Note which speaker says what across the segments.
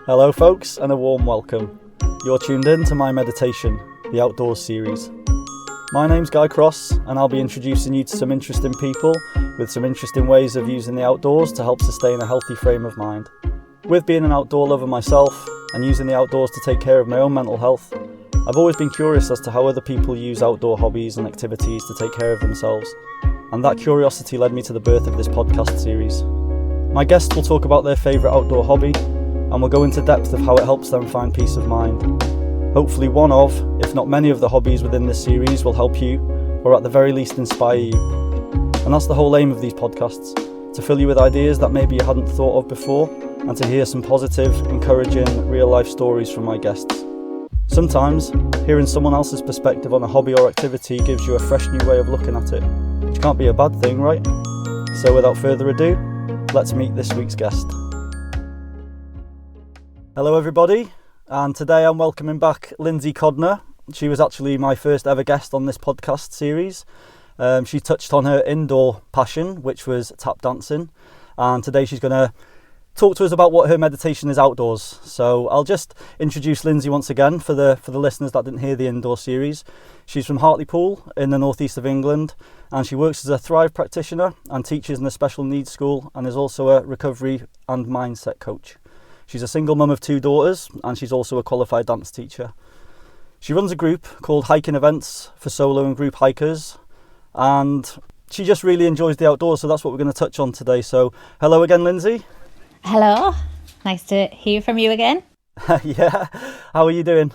Speaker 1: Hello folks, and a warm welcome. You're tuned in to my meditation, the Outdoors series. My name's Guy Cross, and I'll be introducing you to some interesting people with some interesting ways of using the outdoors to help sustain a healthy frame of mind. With being an outdoor lover myself, and using the outdoors to take care of my own mental health, I've always been curious as to how other people use outdoor hobbies and activities to take care of themselves, and that curiosity led me to the birth of this podcast series. My guests will talk about their favourite outdoor hobby, and we'll go into depth of how it helps them find peace of mind. Hopefully one of, if not many of the hobbies within this series will help you, or at the very least inspire you. And that's the whole aim of these podcasts, to fill you with ideas that maybe you hadn't thought of before, and to hear some positive, encouraging, real-life stories from my guests. Sometimes, hearing someone else's perspective on a hobby or activity gives you a fresh new way of looking at it, which can't be a bad thing, right? So without further ado, let's meet this week's guest. Hello everybody, and today I'm welcoming back Lindsay Codner. She was actually my first ever guest on this podcast series. She touched on her indoor passion, which was tap dancing, and today she's going to talk to us about what her meditation is outdoors. So I'll just introduce Lindsay once again for the listeners that didn't hear the indoor series. She's from Hartlepool in the northeast of England, and she works as a Thrive practitioner and teaches in a special needs school, and is also a recovery and mindset coach. She's a single mum of 2 daughters, and she's also a qualified dance teacher. She runs a group called Hiking Events for solo and group hikers, and she just really enjoys the outdoors, so that's what we're going to touch on today. So hello again, Lindsay.
Speaker 2: Hello, nice to hear from you again.
Speaker 1: Yeah, how are you doing?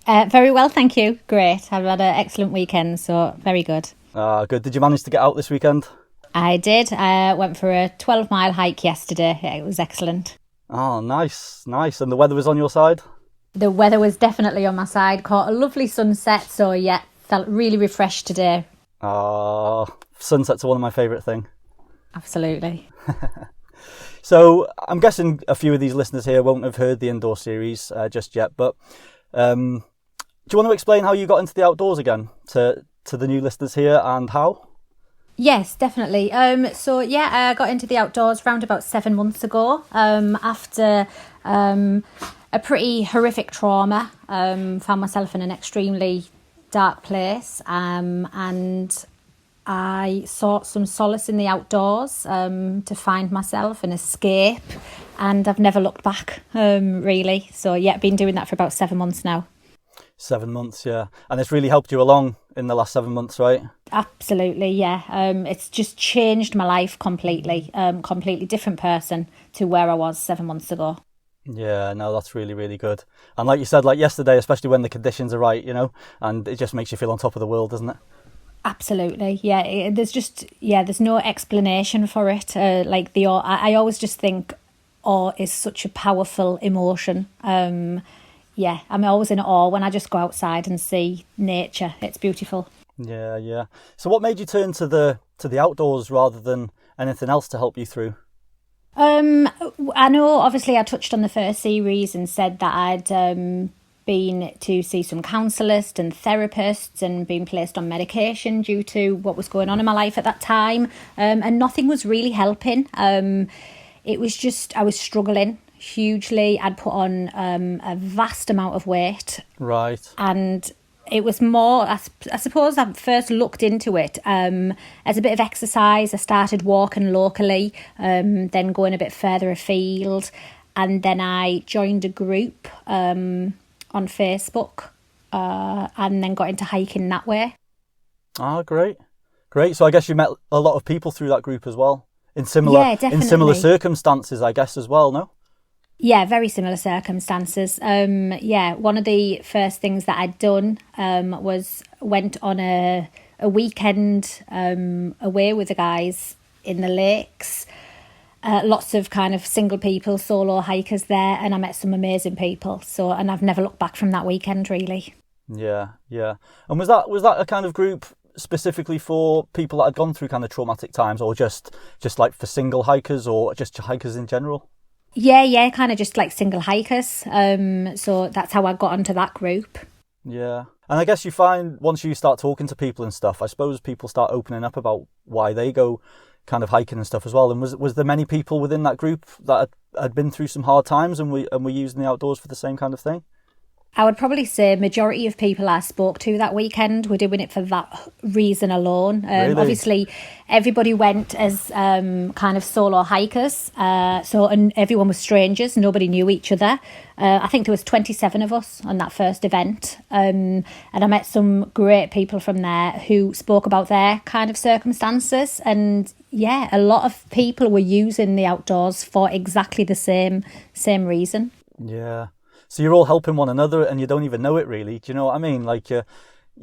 Speaker 2: Very well, thank you. Great. I've had an excellent weekend, so very good.
Speaker 1: Good. Did you manage to get out this weekend?
Speaker 2: I did. I went for a 12-mile hike yesterday. It was excellent.
Speaker 1: Oh, nice. And the weather was on your side?
Speaker 2: The weather was definitely on my side. Caught a lovely sunset, so yeah, felt really refreshed today.
Speaker 1: Sunsets are one of my favourite things.
Speaker 2: Absolutely.
Speaker 1: So I'm guessing a few of these listeners here won't have heard the indoor series just yet, but do you want to explain how you got into the outdoors again to the new listeners here, and how?
Speaker 2: Yes, definitely. I got into the outdoors around about 7 months ago after a pretty horrific trauma. Found myself in an extremely dark place, and I sought some solace in the outdoors to find myself and escape, and I've never looked back, really. So yeah, been doing that for about 7 months now. 7 months,
Speaker 1: yeah. And it's really helped you along in the last 7 months, right?
Speaker 2: Absolutely, yeah. It's just changed my life completely. Completely different person to where I was 7 months ago.
Speaker 1: Yeah, no, that's really, really good. And like you said, like yesterday, especially when the conditions are right, and it just makes you feel on top of the world, doesn't it?
Speaker 2: Absolutely, yeah. There's no explanation for it. I always just think awe is such a powerful emotion. I'm always in awe when I just go outside and see nature. It's beautiful.
Speaker 1: Yeah. So what made you turn to the outdoors rather than anything else to help you through?
Speaker 2: I know obviously I touched on the first series and said that I'd been to see some counsellors and therapists and been placed on medication due to what was going on in my life at that time, and nothing was really helping. It was just, I was struggling hugely. I'd put on a vast amount of weight.
Speaker 1: Right.
Speaker 2: And it was more, I suppose I first looked into it as a bit of exercise. I started walking locally, then going a bit further afield, and then I joined a group on Facebook, and then got into hiking that way. Great.
Speaker 1: So I guess you met a lot of people through that group as well, in similar circumstances, I guess, as well, no?
Speaker 2: Yeah, very similar circumstances. One of the first things that I'd done was went on a weekend away with the guys in the lakes. Lots of kind of single people, solo hikers there, and I met some amazing people. And I've never looked back from that weekend, really.
Speaker 1: Yeah. And was that a kind of group specifically for people that had gone through kind of traumatic times, or just like for single hikers, or just hikers in general?
Speaker 2: Yeah, kind of just like single hikers. So that's how I got onto that group.
Speaker 1: Yeah. And I guess you find once you start talking to people and stuff, I suppose people start opening up about why they go kind of hiking and stuff as well. And was there many people within that group that had had been through some hard times and were using the outdoors for the same kind of thing?
Speaker 2: I would probably say majority of people I spoke to that weekend were doing it for that reason alone.
Speaker 1: Really?
Speaker 2: Obviously, everybody went as kind of solo hikers, and everyone was strangers. Nobody knew each other. I think there was 27 of us on that first event, and I met some great people from there who spoke about their kind of circumstances. And yeah, a lot of people were using the outdoors for exactly the same reason.
Speaker 1: Yeah. So you're all helping one another and you don't even know it really. Do you know what I mean? Like you're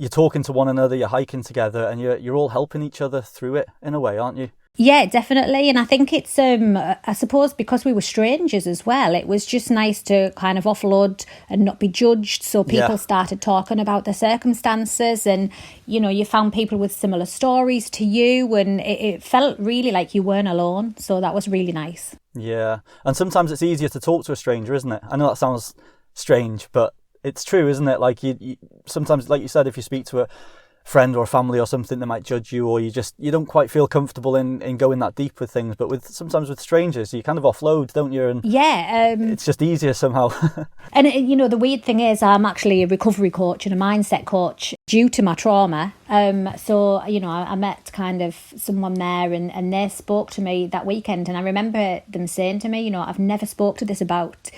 Speaker 1: talking to one another, you're hiking together and you're all helping each other through it in a way, aren't you?
Speaker 2: Yeah, definitely. And I think it's, I suppose because we were strangers as well, it was just nice to kind of offload and not be judged. So people started talking about their circumstances and, you found people with similar stories to you and it felt really like you weren't alone. So that was really nice.
Speaker 1: Yeah. And sometimes it's easier to talk to a stranger, isn't it? I know that sounds strange, but it's true, isn't it? Like you sometimes, like you said, if you speak to a friend or a family or something, they might judge you, or you don't quite feel comfortable in going that deep with things. But sometimes with strangers, you kind of offload, don't you? And it's just easier somehow.
Speaker 2: And the weird thing is, I'm actually a recovery coach and a mindset coach due to my trauma. So I met kind of someone there, and they spoke to me that weekend, and I remember them saying to me, I've never spoke to this about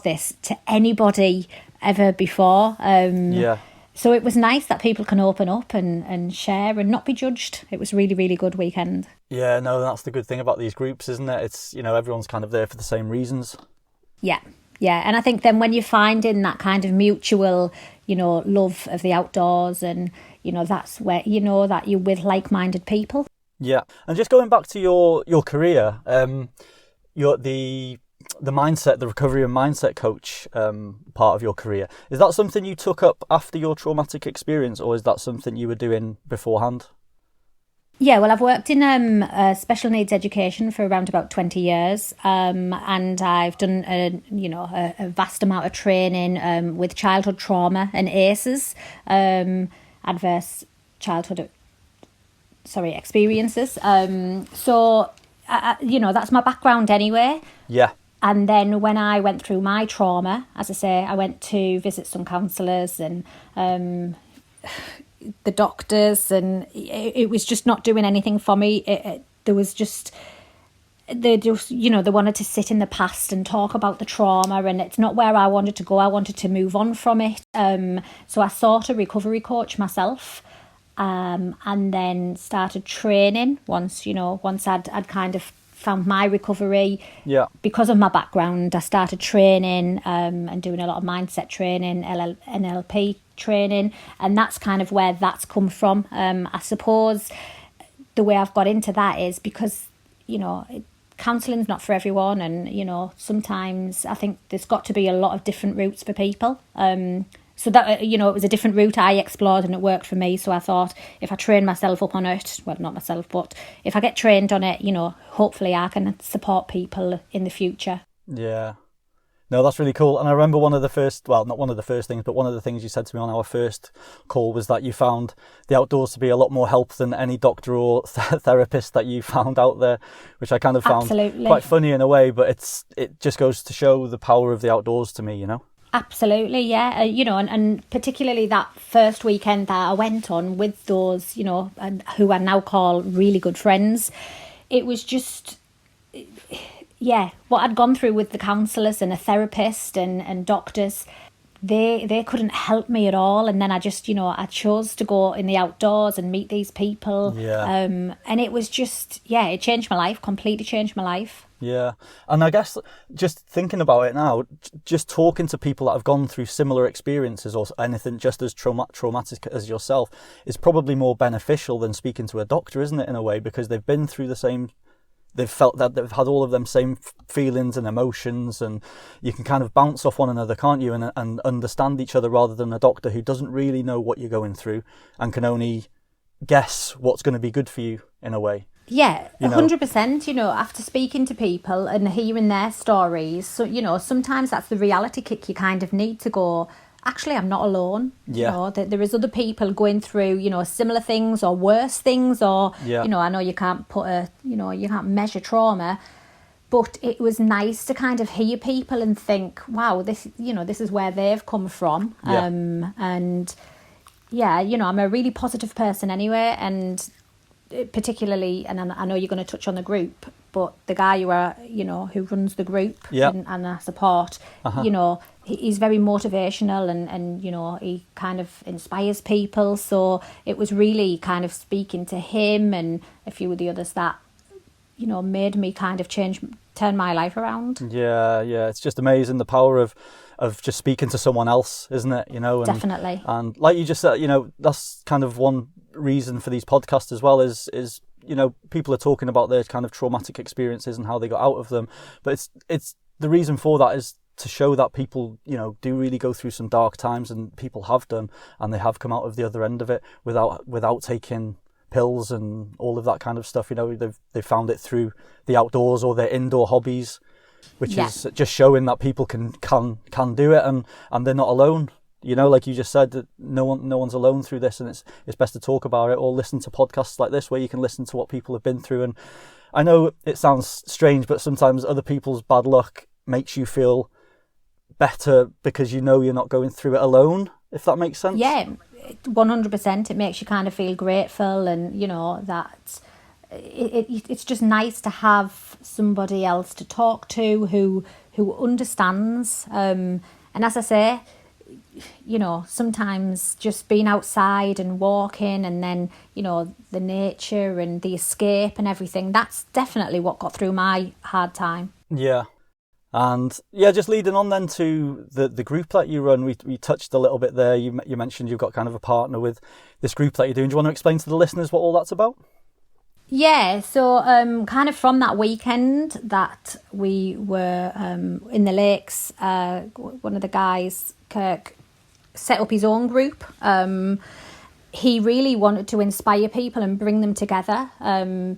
Speaker 2: this to anybody ever before. So it was nice that people can open up and share and not be judged. It was really, really good weekend.
Speaker 1: Yeah, no, that's the good thing about these groups, isn't it? It's, everyone's kind of there for the same reasons.
Speaker 2: Yeah. And I think then when you're finding that kind of mutual, love of the outdoors and, that's where you know that you're with like-minded people. Yeah.
Speaker 1: And just going back to your career, you're the mindset, the recovery and mindset coach part of your career. Is that something you took up after your traumatic experience, or is that something you were doing beforehand?
Speaker 2: Yeah, well, I've worked in special needs education for around about 20 years, and I've done a vast amount of training with childhood trauma and ACEs, adverse childhood experiences. So that's my background anyway.
Speaker 1: Yeah.
Speaker 2: And then when I went through my trauma, as I say, I went to visit some counsellors and the doctors, and it was just not doing anything for me. They wanted to sit in the past and talk about the trauma, and it's not where I wanted to go. I wanted to move on from it. So I sought a recovery coach myself, and then started training once I'd kind of found my recovery.
Speaker 1: Yeah.
Speaker 2: Because of my background, I started training and doing a lot of mindset training, NLP training, and that's kind of where that's come from. I suppose the way I've got into that is because, counselling's not for everyone, and, sometimes I think there's got to be a lot of different routes for people. So that, it was a different route I explored and it worked for me. So I thought if I train myself up on it, well, not myself, but if I get trained on it, hopefully I can support people in the future.
Speaker 1: Yeah. No, that's really cool. And I remember not one of the things you said to me on our first call was that you found the outdoors to be a lot more help than any doctor or therapist that you found out there, which I kind of found quite funny in a way, but it just goes to show the power of the outdoors to me,
Speaker 2: Absolutely, yeah. And particularly that first weekend that I went on with those, and who I now call really good friends, it was just, what I'd gone through with the counsellors and a therapist and doctors, they couldn't help me at all. And then I just, I chose to go in the outdoors and meet these people.
Speaker 1: Yeah.
Speaker 2: And it was just, it changed my life, completely changed my life.
Speaker 1: Yeah. And I guess just thinking about it now, just talking to people that have gone through similar experiences or anything just as traumatic as yourself is probably more beneficial than speaking to a doctor, isn't it, in a way, because they've been through the same, they've felt that they've had all of them same feelings and emotions, and you can kind of bounce off one another, can't you, and understand each other, rather than a doctor who doesn't really know what you're going through and can only guess what's going to be good for you in a way.
Speaker 2: Yeah, 100%, after speaking to people and hearing their stories, so, sometimes that's the reality kick you kind of need to go, actually, I'm not alone.
Speaker 1: Yeah.
Speaker 2: There is other people going through, similar things or worse things, or, I know you can't you can't measure trauma, but it was nice to kind of hear people and think, wow, this is where they've come from.
Speaker 1: Yeah.
Speaker 2: And yeah, I'm a really positive person anyway, and particularly, and I know you're going to touch on the group, but the guy who runs the group and I support, he's very motivational and he kind of inspires people. So it was really kind of speaking to him and a few of the others that, made me kind of turn my life around.
Speaker 1: Yeah, it's just amazing the power of just speaking to someone else, isn't it? And,
Speaker 2: definitely.
Speaker 1: And like you just said, that's kind of one reason for these podcasts as well is people are talking about their kind of traumatic experiences and how they got out of them, but it's the reason for that is to show that people do really go through some dark times, and people have done, and they have come out of the other end of it without taking pills and all of that kind of stuff. They've found it through the outdoors or their indoor hobbies, which is just showing that people can do it, and they're not alone. Like you just said, that no one's alone through this, and it's best to talk about it or listen to podcasts like this where you can listen to what people have been through. And I know it sounds strange, but sometimes other people's bad luck makes you feel better because you're not going through it alone, if that makes sense.
Speaker 2: Yeah, 100%. It makes you kind of feel grateful, and that it's just nice to have somebody else to talk to who understands. And as I say, sometimes just being outside and walking, and then the nature and the escape and everything, that's definitely what got through my hard time.
Speaker 1: Yeah. And just leading on then to the group that you run, we touched a little bit there. You mentioned you've got kind of a partner with this group that you're doing. Do you want to explain to the listeners what all that's about?
Speaker 2: Yeah, so kind of from that weekend that we were in the lakes, one of the guys, Kirk, set up his own group. He really wanted to inspire people and bring them together,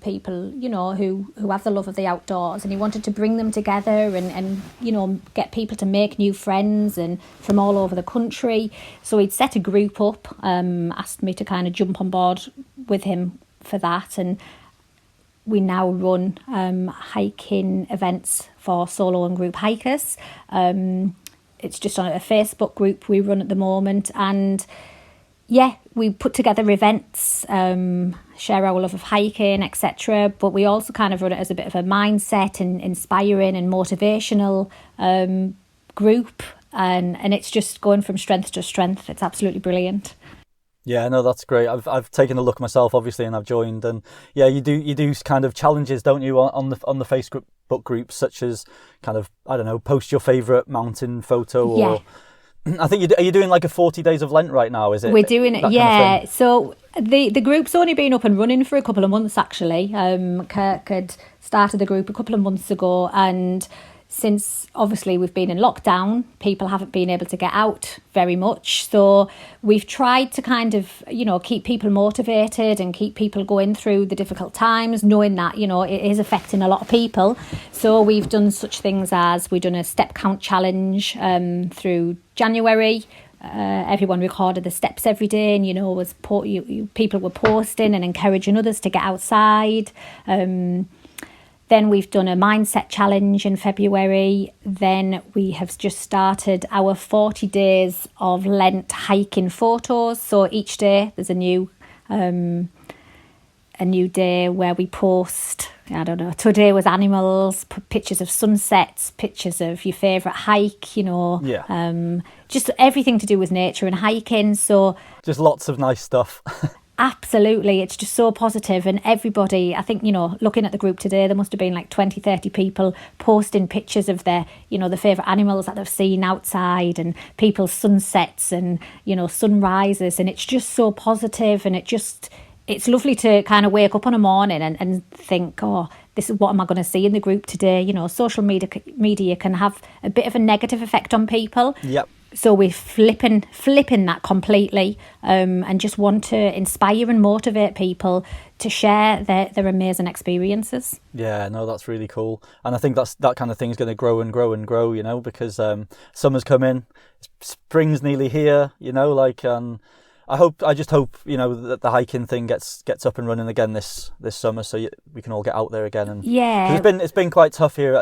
Speaker 2: people, who have the love of the outdoors, and he wanted to bring them together and get people to make new friends and from all over the country. So he'd set a group up, asked me to kind of jump on board with him for that, and we now run hiking events for solo and group hikers. It's just on a Facebook group we run at the moment, and we put together events, share our love of hiking, etc. But we also kind of run it as a bit of a mindset and inspiring and motivational group, and it's just going from strength to strength. It's absolutely brilliant.
Speaker 1: Yeah, no, that's great. I've taken a look myself, obviously, and I've joined. And you do kind of challenges, don't you, on the Facebook groups, such as kind of, I don't know, post your favourite mountain photo or. I think are you doing like a 40 days of Lent right now? Is it?
Speaker 2: We're doing it, yeah. So the group's only been up and running for a couple of months actually. Kirk had started the group a couple of months ago, and since obviously we've been in lockdown, people haven't been able to get out very much. So we've tried to kind of, keep people motivated and keep people going through the difficult times, knowing that, it is affecting a lot of people. So we've done such things as we've done a step count challenge through January. Everyone recorded the steps every day, and people were posting and encouraging others to get outside. Then we've done a mindset challenge in February. Then we have just started our 40 days of Lent hiking photos. So each day there's a new day where we post, I don't know, today was animals, pictures of sunsets, pictures of your favourite hike, just everything to do with nature and hiking. So
Speaker 1: just lots of nice stuff.
Speaker 2: Absolutely, it's just so positive, and everybody, I think, looking at the group today, there must have been like 20-30 people posting pictures of their, the favourite animals that they've seen outside, and people's sunsets and, sunrises, and it's just so positive, and it's lovely to kind of wake up on a morning and think, oh, this is what am I going to see in the group today. Social media can have a bit of a negative effect on people.
Speaker 1: Yep.
Speaker 2: So we're flipping that completely, and just want to inspire and motivate people to share their amazing experiences. Yeah,
Speaker 1: no, that's really cool. And I think that kind of thing is going to grow and grow and grow, because summer's coming, spring's nearly here, I just hope that the hiking thing gets up and running again this summer, so we can all get out there again. And
Speaker 2: Yeah,
Speaker 1: it's been quite tough here.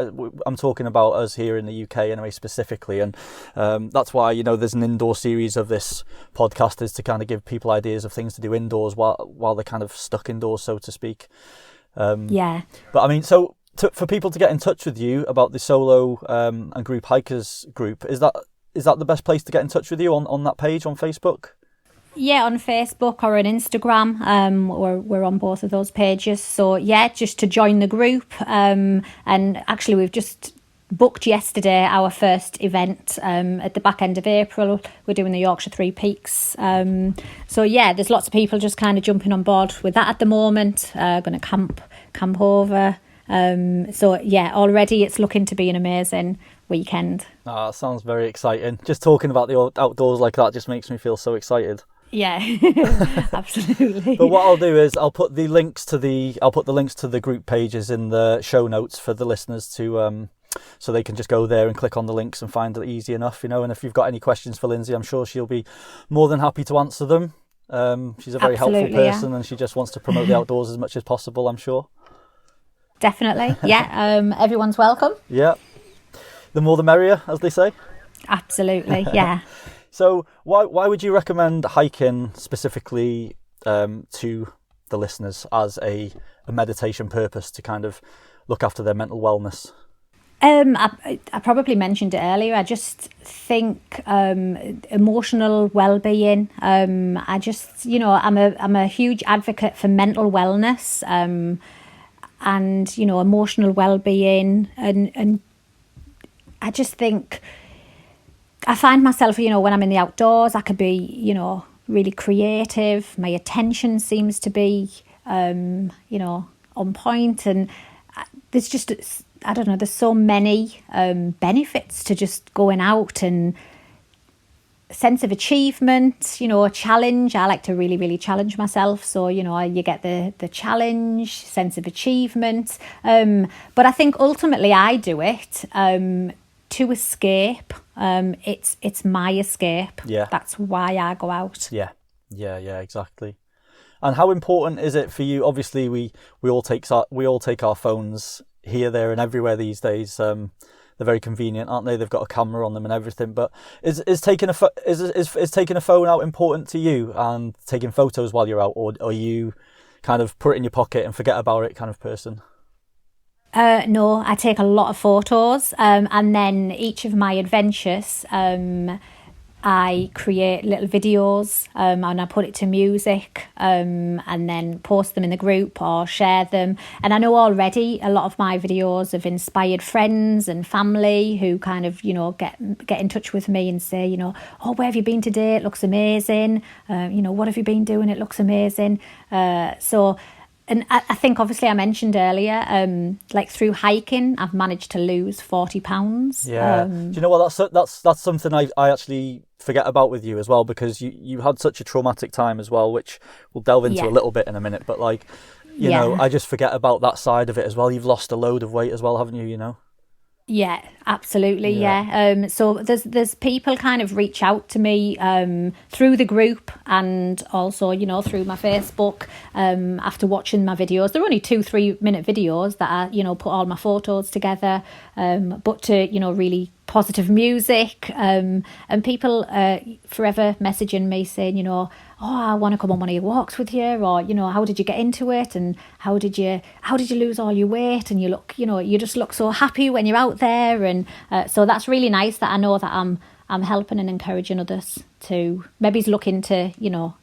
Speaker 1: I'm talking about us here in the UK anyway, specifically, and that's why there's an indoor series of this podcast, is to kind of give people ideas of things to do indoors while they're kind of stuck indoors, so to speak.
Speaker 2: Yeah.
Speaker 1: But I mean, so for people to get in touch with you about the solo and group hikers group, is that the best place to get in touch with you on that page on Facebook?
Speaker 2: Yeah, on Facebook or on Instagram. We're on both of those pages. So yeah, just to join the group. And actually, we've just booked yesterday our first event at the back end of April. We're doing the Yorkshire Three Peaks. So yeah, there's lots of people just kind of jumping on board with that at the moment. Going to camp over. So yeah, already it's looking to be an amazing weekend.
Speaker 1: That sounds very exciting. Just talking about the outdoors like that just makes me feel so excited.
Speaker 2: Yeah, absolutely.
Speaker 1: But what I'll do is I'll put the links to the group pages in the show notes for the listeners to so they can just go there and click on the links and find it easy enough, And if you've got any questions for Lindsay, I'm sure she'll be more than happy to answer them. She's a very helpful person, and she just wants to promote the outdoors as much as possible, I'm sure.
Speaker 2: Definitely, yeah. Everyone's welcome.
Speaker 1: Yeah, the more the merrier, as they say.
Speaker 2: Absolutely, yeah.
Speaker 1: So why would you recommend hiking specifically to the listeners as a meditation purpose to kind of look after their mental wellness?
Speaker 2: I probably mentioned it earlier. I just think emotional well-being. I just, I'm a huge advocate for mental wellness and emotional well-being, and I just think I find myself, when I'm in the outdoors, I could be, really creative. My attention seems to be, on point, and there's just, I don't know, there's so many benefits to just going out, and sense of achievement, a challenge. I like to really, really challenge myself. So, you get the challenge, sense of achievement. But I think ultimately I do it to escape. It's my escape.
Speaker 1: Yeah.
Speaker 2: That's why I go out.
Speaker 1: Yeah, exactly. And how important is it for you? Obviously, we all take our phones here, there, and everywhere these days. They're very convenient, aren't they? They've got a camera on them and everything. But is taking a phone out important to you, and taking photos while you're out, or are you kind of put it in your pocket and forget about it kind of person?
Speaker 2: No, I take a lot of photos, and then each of my adventures, I create little videos, and I put it to music, and then post them in the group or share them. And I know already a lot of my videos have inspired friends and family who kind of, get in touch with me and say, oh, where have you been today? It looks amazing. What have you been doing? It looks amazing. And I think, obviously, I mentioned earlier, through hiking, I've managed to lose 40 pounds.
Speaker 1: Yeah. Do you know what? That's something I actually forget about with you as well, because you had such a traumatic time as well, which we'll delve into a little bit in a minute. But you know, I just forget about that side of it as well. You've lost a load of weight as well, haven't you?
Speaker 2: Yeah, absolutely. Yeah. So there's people kind of reach out to me through the group, and also, through my Facebook, after watching my videos. They're only 2-3 minute videos that I, put all my photos together, but to, really positive music, and people forever messaging me saying, oh, I want to come on one of your walks with you, or, how did you get into it, and how did you lose all your weight, and you look, you just look so happy when you're out there. And so that's really nice that I know that I'm helping and encouraging others to maybe look into,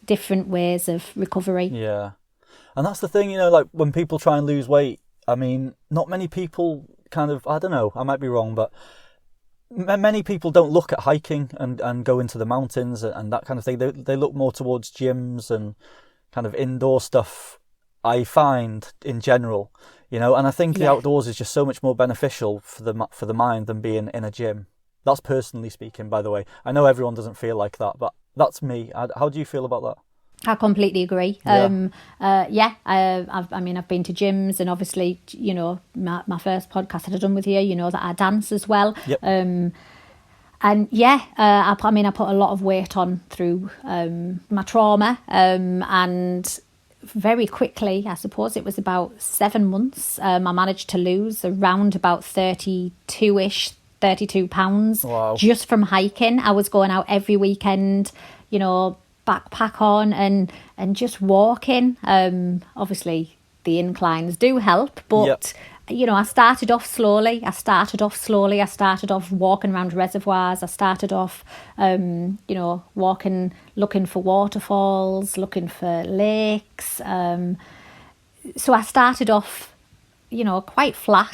Speaker 2: different ways of recovery.
Speaker 1: Yeah. And that's the thing, when people try and lose weight, I mean, not many people kind of, I don't know, I might be wrong, but many people don't look at hiking and go into the mountains and that kind of thing. They look more towards gyms and kind of indoor stuff, I find, in general, and I think the outdoors is just so much more beneficial for the mind than being in a gym. That's personally speaking, by the way. I know everyone doesn't feel like that, but that's me. How do you feel about that?
Speaker 2: I completely agree. I've been to gyms, and obviously, my first podcast that I've done with you, that I dance as well.
Speaker 1: Yep.
Speaker 2: And yeah, I put a lot of weight on through my trauma, and very quickly, I suppose it was about 7 months, I managed to lose around about 32 pounds.
Speaker 1: Wow.
Speaker 2: Just from hiking. I was going out every weekend, backpack on and just walking. Obviously the inclines do help, but I started off slowly. I started off walking around reservoirs. I started off, walking, looking for waterfalls, looking for lakes. So I started off, quite flat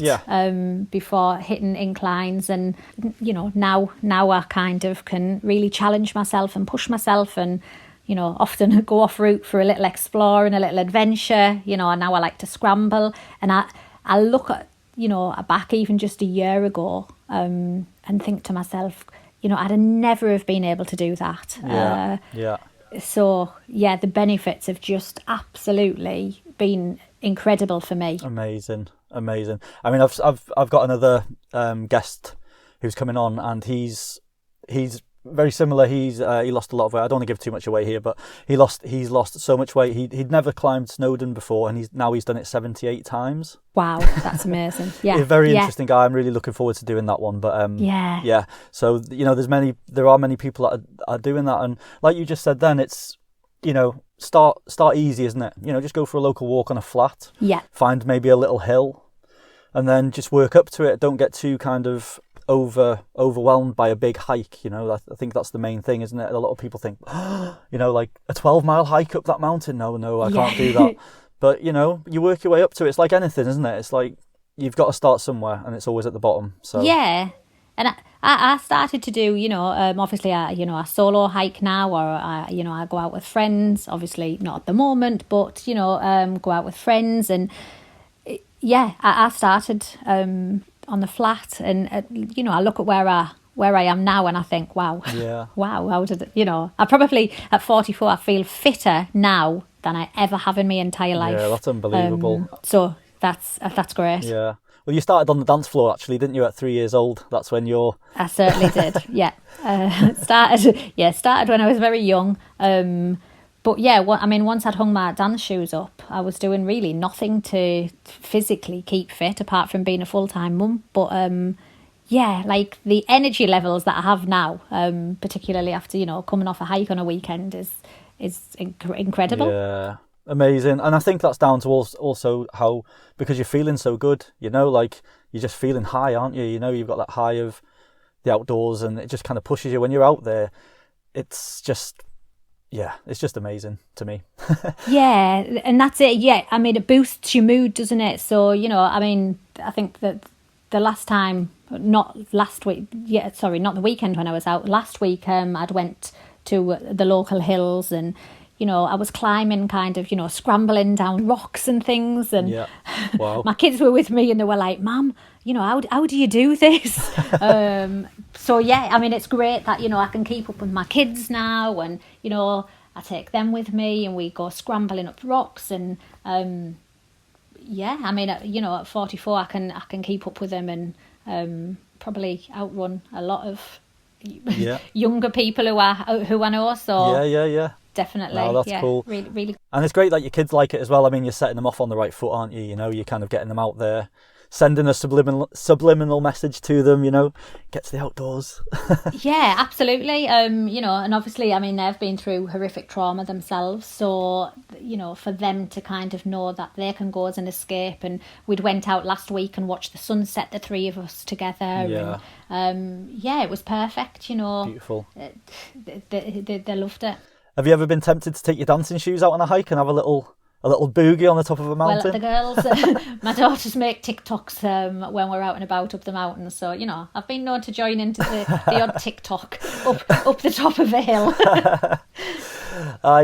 Speaker 2: before hitting inclines. And, now I kind of can really challenge myself and push myself and, often go off route for a little explore and a little adventure. Now I like to scramble. And I look at, back even just a year ago and think to myself, I'd never have been able to do that. So, the benefits have just absolutely been incredible for me.
Speaker 1: Amazing. I mean, I've got another guest who's coming on, and he's very similar. He lost a lot of weight. I don't want to give too much away here, but he's lost so much weight. He'd never climbed Snowdon before, and he's done it 78 times.
Speaker 2: Wow, that's amazing. Yeah,
Speaker 1: a very interesting guy. I'm really looking forward to doing that one. But So there are many people that are doing that, and like you just said, then it's start easy, isn't it? Just go for a local walk on a flat.
Speaker 2: Yeah.
Speaker 1: Find maybe a little hill, and then just work up to it. Don't get too kind of overwhelmed by a big hike. I think that's the main thing, isn't it? A lot of people think, like a 12-mile hike up that mountain. No, I can't do that. But you work your way up to it. It's like anything, isn't it? It's like you've got to start somewhere, and it's always at the bottom. So
Speaker 2: yeah. And I started to do, obviously, I solo hike now, or I go out with friends. Obviously, not at the moment, but go out with friends, and I started on the flat, and I look at where I am now, and I think, wow, how did I probably at 44 I feel fitter now than I ever have in my entire life.
Speaker 1: Yeah, that's unbelievable.
Speaker 2: So that's great.
Speaker 1: Yeah. Well, you started on the dance floor, actually, didn't you, at 3 years old? That's when
Speaker 2: I certainly did, yeah. Started when I was very young. But once I'd hung my dance shoes up, I was doing really nothing to physically keep fit, apart from being a full-time mum. But, like the energy levels that I have now, particularly after, coming off a hike on a weekend is incredible.
Speaker 1: Yeah. Amazing. And I think that's down to also how, because you're feeling so good, like you're just feeling high, aren't you? You've got that high of the outdoors, and it just kind of pushes you when you're out there. It's just amazing to me.
Speaker 2: Yeah, and that's it. Yeah, it boosts your mood, doesn't it? So, I think that the last time, not the weekend when I was out, last week I'd went to the local hills, and I was climbing, kind of, scrambling down rocks and things. And
Speaker 1: wow.
Speaker 2: My kids were with me, and they were like, Mum, how do you do this? So, it's great that, I can keep up with my kids now, and, I take them with me, and we go scrambling up rocks. And, at 44, I can keep up with them, and probably outrun a lot of younger people who I know. So
Speaker 1: yeah.
Speaker 2: Definitely.
Speaker 1: Oh, that's cool.
Speaker 2: Really, really.
Speaker 1: And it's great that your kids like it as well. You're setting them off on the right foot, aren't you? You're kind of getting them out there, sending a subliminal message to them, get to the outdoors.
Speaker 2: Yeah, absolutely. And obviously, they've been through horrific trauma themselves. So, for them to kind of know that they can go as an escape. And we'd went out last week and watched the sunset, the three of us together.
Speaker 1: Yeah.
Speaker 2: And, it was perfect,
Speaker 1: Beautiful.
Speaker 2: They loved it.
Speaker 1: Have you ever been tempted to take your dancing shoes out on a hike and have a little boogie on the top of a mountain?
Speaker 2: Well, the girls, my daughters make TikToks when we're out and about up the mountain. So, I've been known to join into the odd TikTok up the top of a hill.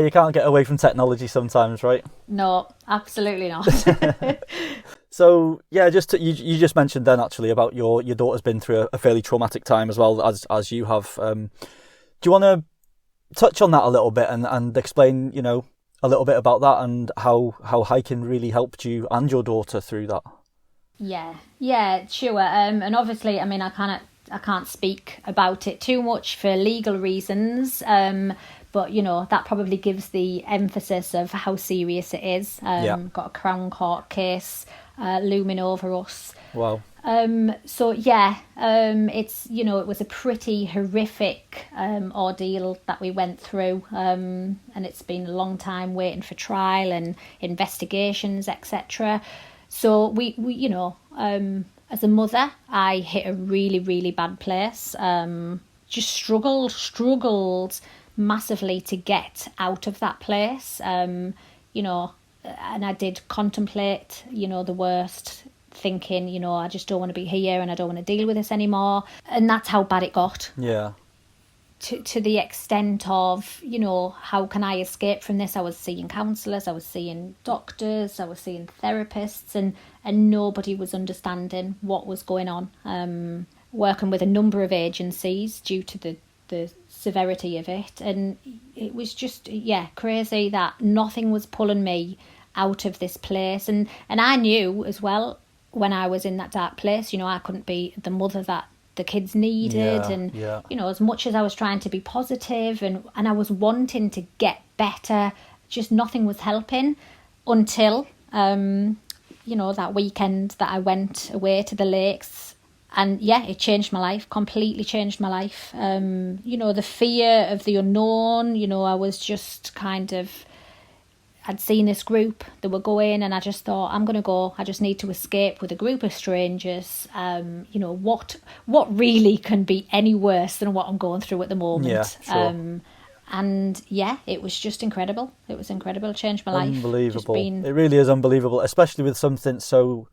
Speaker 1: You can't get away from technology sometimes, right?
Speaker 2: No, absolutely not.
Speaker 1: So, yeah, you just mentioned then actually about your daughter's been through a fairly traumatic time as well as you have. Do you want to touch on that a little bit and explain, a little bit about that and how hiking really helped you and your daughter through that?
Speaker 2: Yeah, sure. And obviously, I can't speak about it too much for legal reasons. But that probably gives the emphasis of how serious it is. Got a Crown Court case looming over us.
Speaker 1: Wow.
Speaker 2: It's it was a pretty horrific ordeal that we went through, and it's been a long time waiting for trial and investigations, etc. So we as a mother, I hit a really, really bad place. Just struggled massively to get out of that place. And I did contemplate, the worst, thinking, I just don't want to be here and I don't want to deal with this anymore. And that's how bad it got.
Speaker 1: Yeah.
Speaker 2: To the extent of, how can I escape from this? I was seeing counsellors, I was seeing doctors, I was seeing therapists, and nobody was understanding what was going on. Working with a number of agencies due to the severity of it. And it was just, crazy that nothing was pulling me out of this place. And I knew as well, when I was in that dark place, I couldn't be the mother that the kids needed. As much as I was trying to be positive and I was wanting to get better, just nothing was helping until, that weekend that I went away to the lakes. And it changed my life, completely changed my life. The fear of the unknown, I was just I'd seen this group that were going, and I just thought, I'm going to go. I just need to escape with a group of strangers. What really can be any worse than what I'm going through at the moment?
Speaker 1: Yeah, sure.
Speaker 2: It was just incredible. It was incredible. It changed my life.
Speaker 1: Unbelievable. It really is unbelievable, especially with something so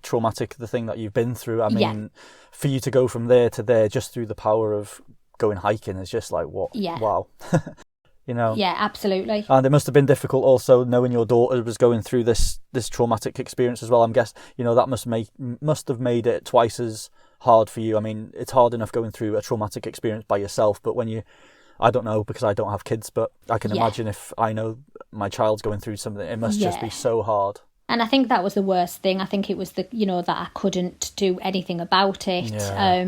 Speaker 1: traumatic, the thing that you've been through. I mean, for you to go from there to there just through the power of going hiking is just like, what?
Speaker 2: Yeah.
Speaker 1: Wow.
Speaker 2: Yeah, absolutely.
Speaker 1: And it must have been difficult also knowing your daughter was going through this traumatic experience as well. I'm guessing, that must have made it twice as hard for you. I mean, it's hard enough going through a traumatic experience by yourself, but when I don't know because I don't have kids, but I can imagine if I know my child's going through something, it must just be so hard.
Speaker 2: And I think that was the worst thing. I think it was that I couldn't do anything about it.
Speaker 1: Yeah.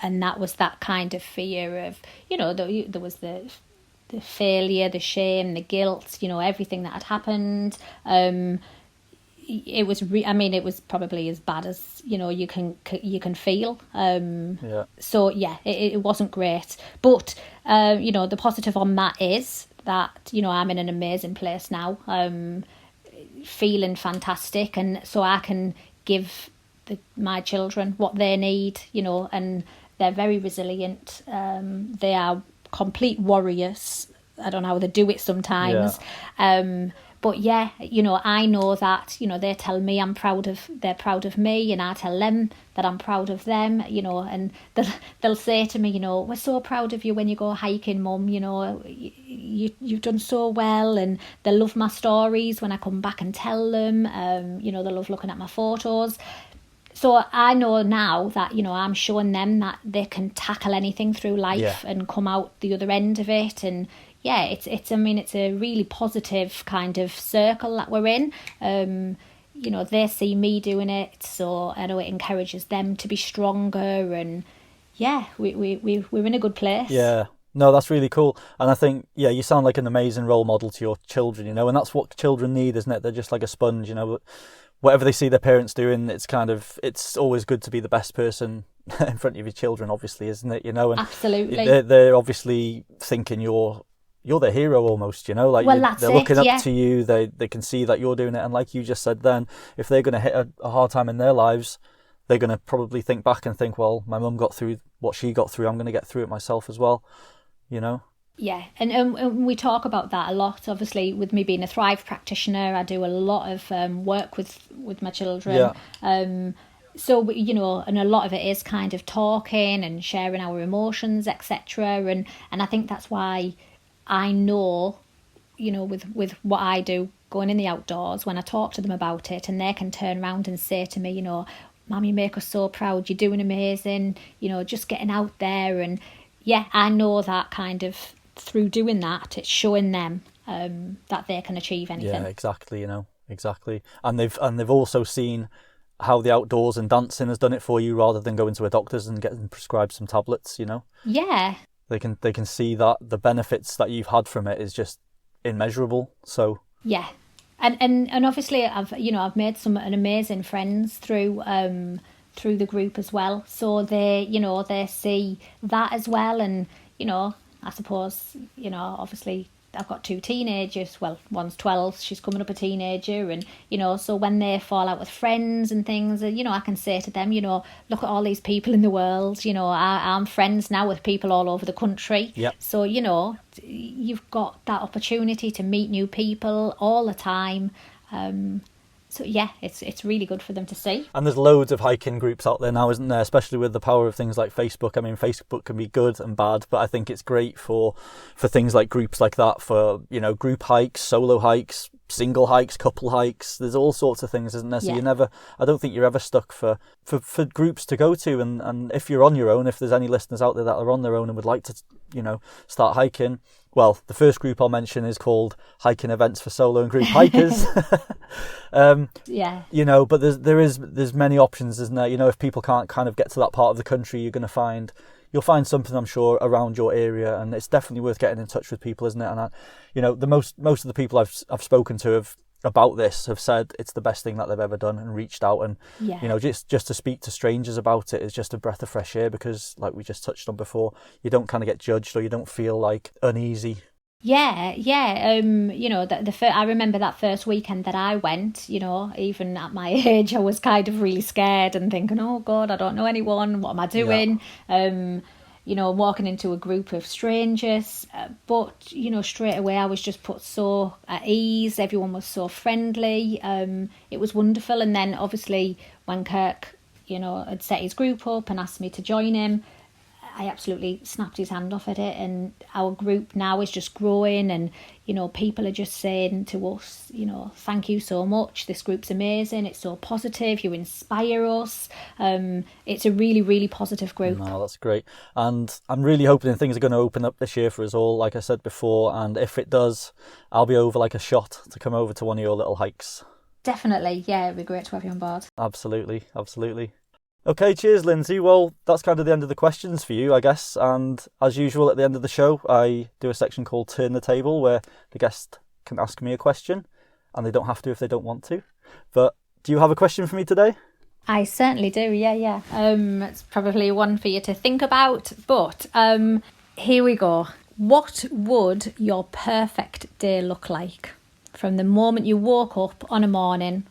Speaker 2: And that was that kind of fear of, there was the failure, the shame, the guilt, everything that had happened. It was it was probably as bad as you can feel. So it wasn't great, but the positive on that is that I'm in an amazing place now, feeling fantastic, and so I can give my children what they need, and they're very resilient. They are complete warriors. I don't know how they do it sometimes. But I know that, they tell me they're proud of me, and I tell them that I'm proud of them, and they'll say to me, we're so proud of you when you go hiking, Mum, you've done so well, and they love my stories when I come back and tell them, they love looking at my photos. So I know now that, I'm showing them that they can tackle anything through life and come out the other end of it. And it's a really positive kind of circle that we're in. They see me doing it, so I know it encourages them to be stronger. And we're in a good place.
Speaker 1: Yeah. No, that's really cool. And I think, you sound like an amazing role model to your children, and that's what children need, isn't it? They're just like a sponge, whatever they see their parents doing, it's always good to be the best person in front of your children, obviously, isn't it? And
Speaker 2: absolutely,
Speaker 1: they're obviously thinking you're their hero almost, they're looking up to you. They can see that you're doing it, and like you just said, then if they're going to hit a hard time in their lives, they're going to probably think back and think, well, my mum got through what she got through, I'm going to get through it myself as well.
Speaker 2: Yeah, and we talk about that a lot. Obviously, with me being a Thrive practitioner, I do a lot of work with my children. So, and a lot of it is kind of talking and sharing our emotions, etc. And I think that's why I know, with what I do, going in the outdoors, when I talk to them about it, and they can turn around and say to me, Mum, you make us so proud, you're doing amazing, just getting out there. And I know that kind of through doing that, it's showing them that they can achieve anything.
Speaker 1: Yeah, exactly. Exactly. And they've also seen how the outdoors and dancing has done it for you, rather than going to a doctor's and getting prescribed some tablets, you know?
Speaker 2: Yeah.
Speaker 1: They can see that the benefits that you've had from it is just immeasurable. So
Speaker 2: Yeah. And obviously I've made an amazing friends through the group as well. So they see that as well. And, I suppose, obviously I've got 2 teenagers. Well, one's 12, she's coming up a teenager. And, so when they fall out with friends and things, I can say to them, look at all these people in the world. I'm friends now with people all over the country.
Speaker 1: Yep.
Speaker 2: So, you've got that opportunity to meet new people all the time. So yeah, it's really good for them to see.
Speaker 1: And there's loads of hiking groups out there now, isn't there? Especially with the power of things like Facebook. I mean, Facebook can be good and bad, but I think it's great for things like groups like that, for, group hikes, solo hikes, single hikes, couple hikes. There's all sorts of things, isn't there? So I don't think you're ever stuck for groups to go to. And if you're on your own, if there's any listeners out there that are on their own and would like to, start hiking, well, the first group I'll mention is called Hiking Events for Solo and Group Hikers. But there's many options, isn't there? If people can't kind of get to that part of the country, you'll find something, I'm sure, around your area, and it's definitely worth getting in touch with people, isn't it? And most of the people I've spoken to about this have said it's the best thing that they've ever done, and reached out, and just to speak to strangers about it is just a breath of fresh air, because, like we just touched on before, you don't kind of get judged, or you don't feel like uneasy.
Speaker 2: Yeah. I remember that first weekend that I went, even at my age, I was kind of really scared and thinking, oh God, I don't know anyone, what am I doing? Walking into a group of strangers, but straight away I was just put so at ease. Everyone was so friendly. It was wonderful. And then obviously when Kirk had set his group up and asked me to join him, I absolutely snapped his hand off at it, and our group now is just growing, and people are just saying to us, thank you so much, this group's amazing, it's so positive, you inspire us. It's a really, really positive group.
Speaker 1: No, that's great, and I'm really hoping things are going to open up this year for us all, like I said before, and if it does, I'll be over like a shot to come over to one of your little hikes.
Speaker 2: Definitely, yeah, it'd be great to have you on board.
Speaker 1: Absolutely. Okay, cheers, Lindsay. Well, that's kind of the end of the questions for you, I guess. And as usual, at the end of the show, I do a section called Turn the Table, where the guest can ask me a question, and they don't have to if they don't want to. But do you have a question for me today?
Speaker 2: I certainly do, yeah. It's probably one for you to think about, but here we go. What would your perfect day look like? From the moment you woke up on a morning,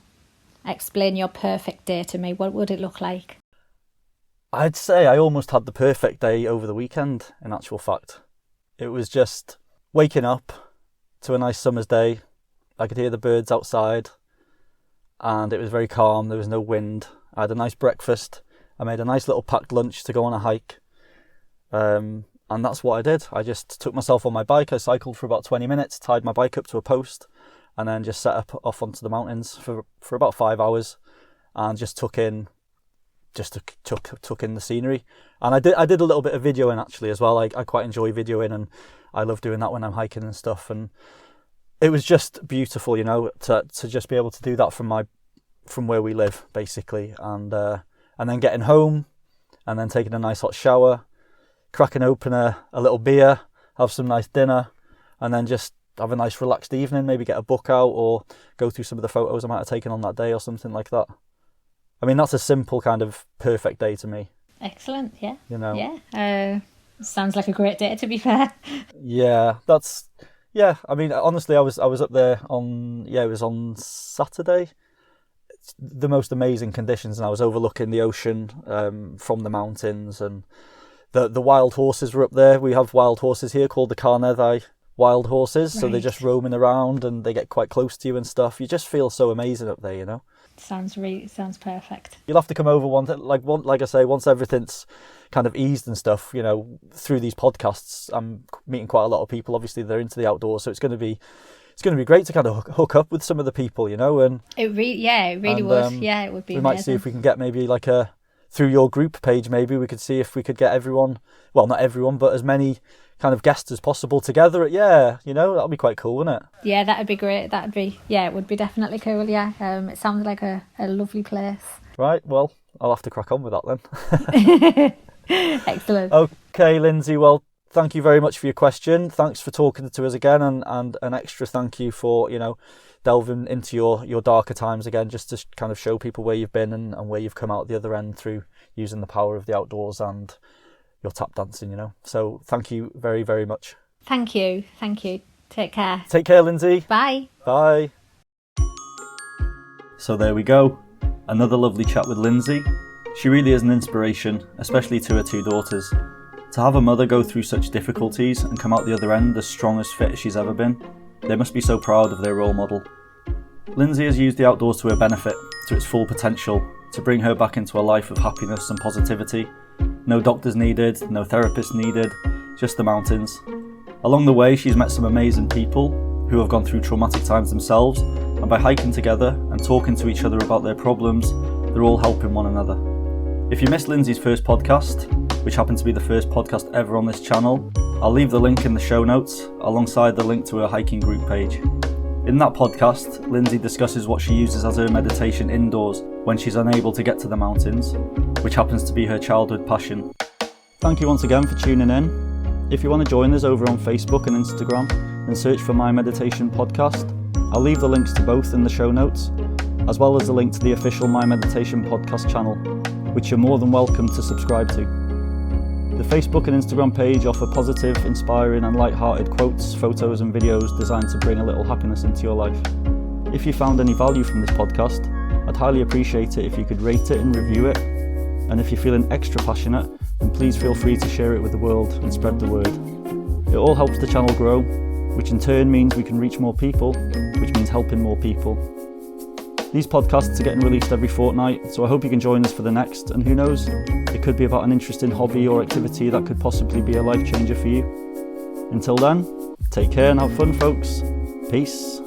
Speaker 2: explain your perfect day to me. What would it look like?
Speaker 1: I'd say I almost had the perfect day over the weekend, in actual fact. It was just waking up to a nice summer's day. I could hear the birds outside, and it was very calm. There was no wind. I had a nice breakfast. I made a nice little packed lunch to go on a hike. And that's what I did. I just took myself on my bike. I cycled for about 20 minutes, tied my bike up to a post, and then just set up off onto the mountains for about 5 hours, and just took in the scenery. And I did a little bit of videoing actually as well. I quite enjoy videoing, and I love doing that when I'm hiking and stuff. And it was just beautiful, to just be able to do that from where we live, basically. And then getting home, and then taking a nice hot shower, cracking open a little beer, have some nice dinner, and then just have a nice relaxed evening, maybe get a book out or go through some of the photos I might have taken on that day or something like that. I mean, that's a simple kind of perfect day to me.
Speaker 2: Excellent, yeah.
Speaker 1: Yeah.
Speaker 2: Sounds like a great day, to be fair.
Speaker 1: Yeah, I mean, honestly, I was up there it was on Saturday. It's the most amazing conditions, and I was overlooking the ocean from the mountains, and the wild horses were up there. We have wild horses here called the Carneddau wild horses, so they're just roaming around, and they get quite close to you and stuff. You just feel so amazing up there,
Speaker 2: Sounds perfect.
Speaker 1: You'll have to come over like I say, once everything's kind of eased and stuff, through these podcasts. I'm meeting quite a lot of people, obviously they're into the outdoors, so it's going to be great to kind of hook up with some of the people, and
Speaker 2: it really would. Yeah, it would be.
Speaker 1: We might see if we can get maybe like through your group page, maybe we could see if we could get everyone, well, not everyone, but as many kind of guests as possible together. That'll be quite cool, wouldn't it?
Speaker 2: Yeah, that'd be great. It would be definitely cool. Yeah, it sounds like a lovely place.
Speaker 1: Right, well, I'll have to crack on with that then.
Speaker 2: Excellent.
Speaker 1: Okay, Lindsay, well, thank you very much for your question. Thanks for talking to us again, and an extra thank you for, delving into your darker times again, just to kind of show people where you've been and where you've come out the other end through using the power of the outdoors and your tap dancing, So thank you very, very much.
Speaker 2: Thank you. Take care.
Speaker 1: Take care, Lindsay.
Speaker 2: Bye.
Speaker 1: Bye. So there we go. Another lovely chat with Lindsay. She really is an inspiration, especially to her two daughters. To have a mother go through such difficulties and come out the other end as strong as fit as she's ever been, they must be so proud of their role model. Lindsay has used the outdoors to her benefit, to its full potential, to bring her back into a life of happiness and positivity. No doctors needed, no therapists needed, just the mountains. Along the way, she's met some amazing people who have gone through traumatic times themselves, and by hiking together and talking to each other about their problems, they're all helping one another. If you missed Lindsay's first podcast, which happened to be the first podcast ever on this channel, I'll leave the link in the show notes alongside the link to her hiking group page. In that podcast, Lindsay discusses what she uses as her meditation indoors when she's unable to get to the mountains, which happens to be her childhood passion. Thank you once again for tuning in. If you want to join us over on Facebook and Instagram, then search for My Meditation Podcast. I'll leave the links to both in the show notes, as well as the link to the official My Meditation Podcast channel, which you're more than welcome to subscribe to. The Facebook and Instagram page offer positive, inspiring and light-hearted quotes, photos and videos designed to bring a little happiness into your life. If you found any value from this podcast, I'd highly appreciate it if you could rate it and review it. And if you're feeling extra passionate, then please feel free to share it with the world and spread the word. It all helps the channel grow, which in turn means we can reach more people, which means helping more people. These podcasts are getting released every fortnight, so I hope you can join us for the next, and who knows, it could be about an interesting hobby or activity that could possibly be a life changer for you. Until then, take care and have fun, folks. Peace.